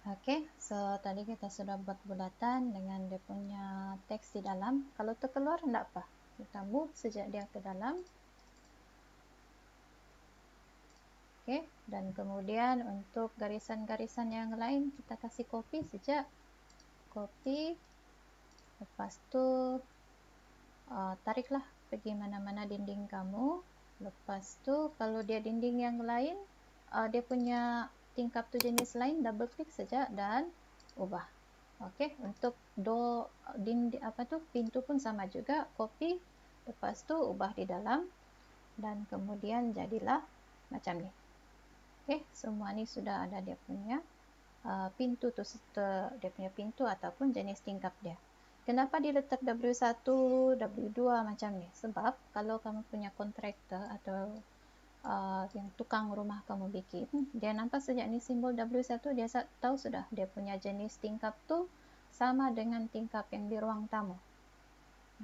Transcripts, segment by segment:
Oke, so tadi kita sudah buat bulatan dengan dia punya teks di dalam. Kalau terkeluar enggak apa, kita move sejak dia ke dalam. Oke, dan kemudian untuk garisan-garisan yang lain kita kasih copy sejak. Copy, lepas tu tariklah pergi mana-mana dinding kamu. Lepas tu kalau dia dinding yang lain, dia punya tingkap tu jenis lain, double klik saja dan ubah. Okey, untuk pintu pun sama juga, copy, lepas tu ubah di dalam dan kemudian jadilah macam ni. Okey, semua ni sudah ada dia punya pintu tu, dia punya pintu ataupun jenis tingkap dia. Kenapa diletak W1, W2 macam ni? Sebab kalau kamu punya kontraktor atau yang tukang rumah kamu bikin, dia nampak sejak ni simbol W1, dia tahu sudah dia punya jenis tingkap tu sama dengan tingkap yang di ruang tamu.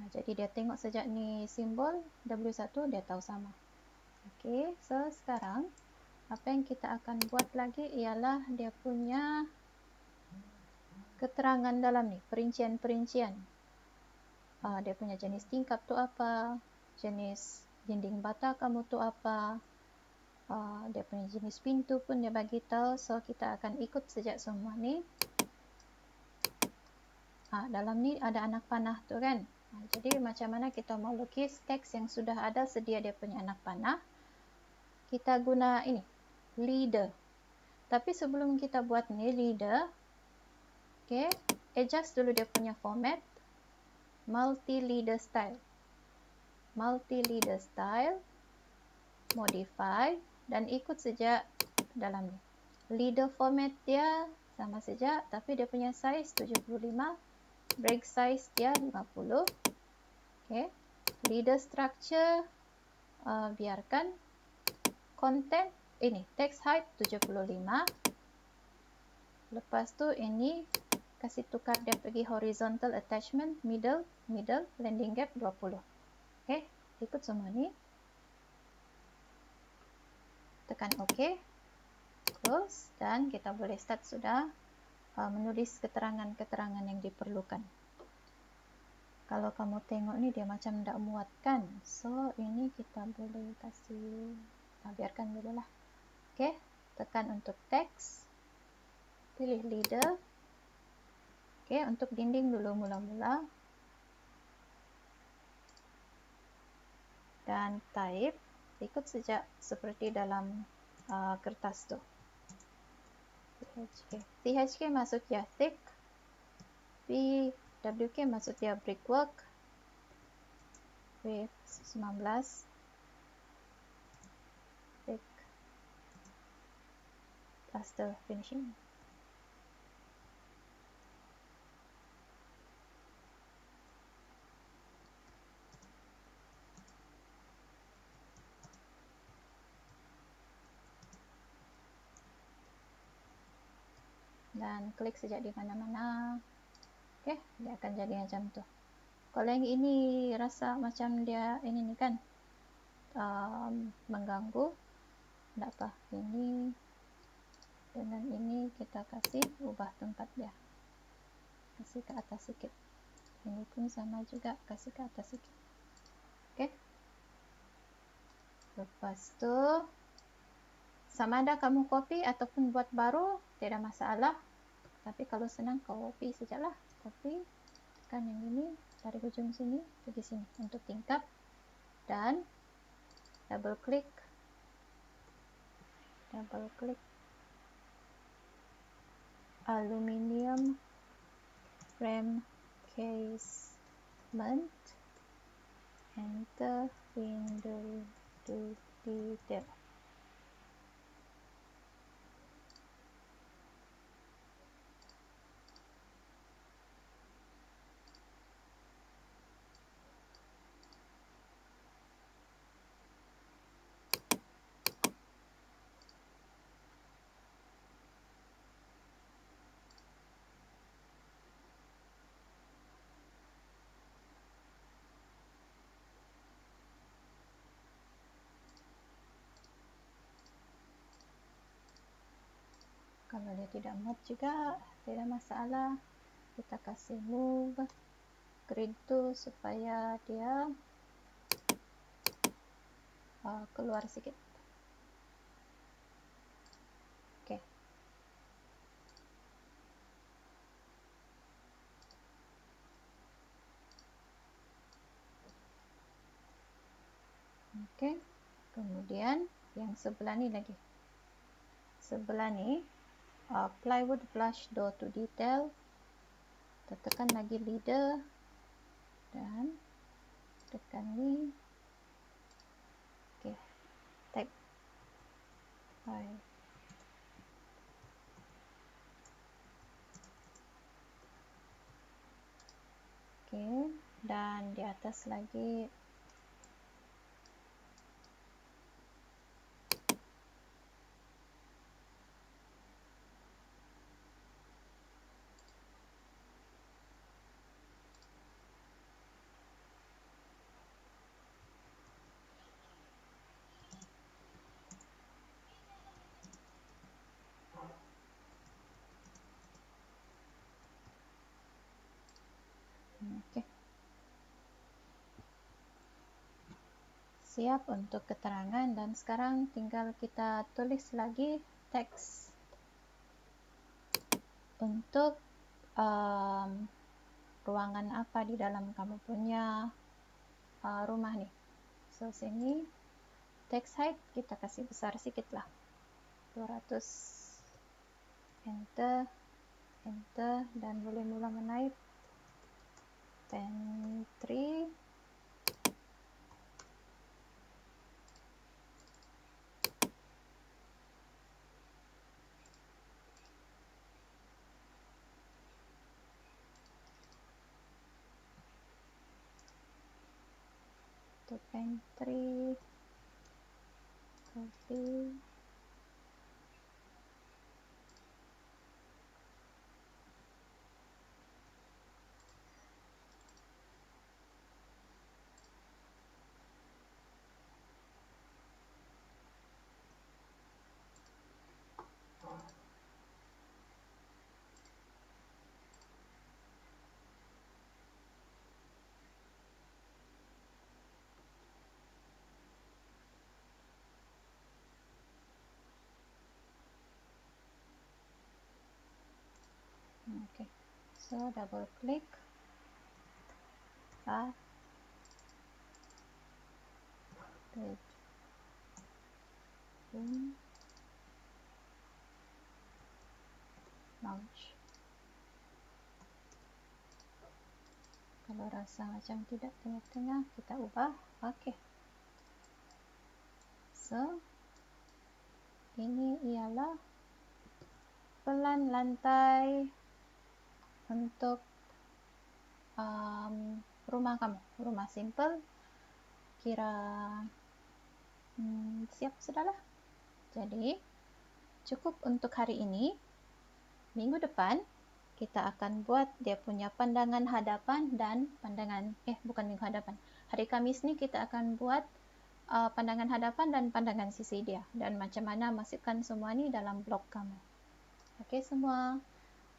Nah, jadi dia tengok sejak ni simbol W1, dia tahu sama. Okey, so sekarang apa yang kita akan buat lagi ialah dia punya keterangan dalam ni, perincian-perincian. Dia punya jenis tingkap tu apa, jenis dinding bata kamu tu apa, dia punya jenis pintu pun dia bagi tahu. So kita akan ikut sejak semua ni. Dalam ni ada anak panah tu kan. Jadi macam mana kita mau lukis teks yang sudah ada sedia dia punya anak panah, kita guna ini, leader. Tapi sebelum kita buat ni leader, okay, adjust dulu dia punya format, multi-leader style. Multi-leader style, modify, dan ikut sejak dalam ni. Leader format dia sama saja, tapi dia punya size 75, break size dia 50. Okay. Leader structure, biarkan. Content, ini, text height 75. Lepas tu ini, kasih tukar dia pergi horizontal attachment, middle, landing gap 20. Okay, ikut semua ni. Tekan OK. Close. Dan kita boleh start sudah menulis keterangan-keterangan yang diperlukan. Kalau kamu tengok ni dia macam tak muat kan. So ini kita boleh kasih, biarkan dulu lah. Okay, tekan untuk teks. Pilih leader. Okay, untuk dinding dulu mula-mula. Dan type, ikut sejak seperti dalam kertas tu. THK masuk dia thick. WK masuk dia brickwork. Width 19. Thick. Plaster finishing. Dan klik sejak di mana-mana. Okay, dia akan jadi macam tu. Kalau yang ini rasa macam dia ini ni kan mengganggu, tak apa. Ini dengan ini kita kasih ubah tempat dia. Kasih ke atas sikit. Ini pun sama juga, kasih ke atas sikit. Okay. Lepas tu, sama ada kamu copy ataupun buat baru, tidak masalah. Tapi kalau senang, copy sajalah. Copy, kan yang ini, dari hujung sini, pergi sini untuk tingkap. Dan double klik. Aluminium frame casement. Enter window to detail. Kalau dia tidak muat juga tidak masalah, kita kasih move grid to supaya dia keluar sedikit. Oke. Oke. Kemudian yang sebelah ni lagi. Sebelah ni plywood flush door to detail. Kita tekan lagi leader dan tekan ni. Oke. Tag 5. Oke, dan di atas lagi oke. Siap untuk keterangan dan sekarang tinggal kita tulis lagi teks untuk ruangan apa di dalam kamu punya rumah nih. So sini text height kita kasih besar sedikit lah, 200. Enter, enter, dan boleh mula menaip pantry. Untuk pantry, copy. Okay, so double click, launch. Kalau rasa macam tidak tengah-tengah, kita ubah. Oke. So, ini ialah pelan lantai untuk rumah kamu, rumah simple. Kira siap sudahlah. Jadi cukup untuk hari ini. Minggu depan kita akan buat dia punya pandangan hadapan dan pandangan bukan minggu hadapan. Hari Kamis ni kita akan buat pandangan hadapan dan pandangan sisi dia, dan macam mana masukkan semua ni dalam blog kamu. Okey semua.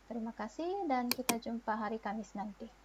Terima kasih dan kita jumpa hari Kamis nanti.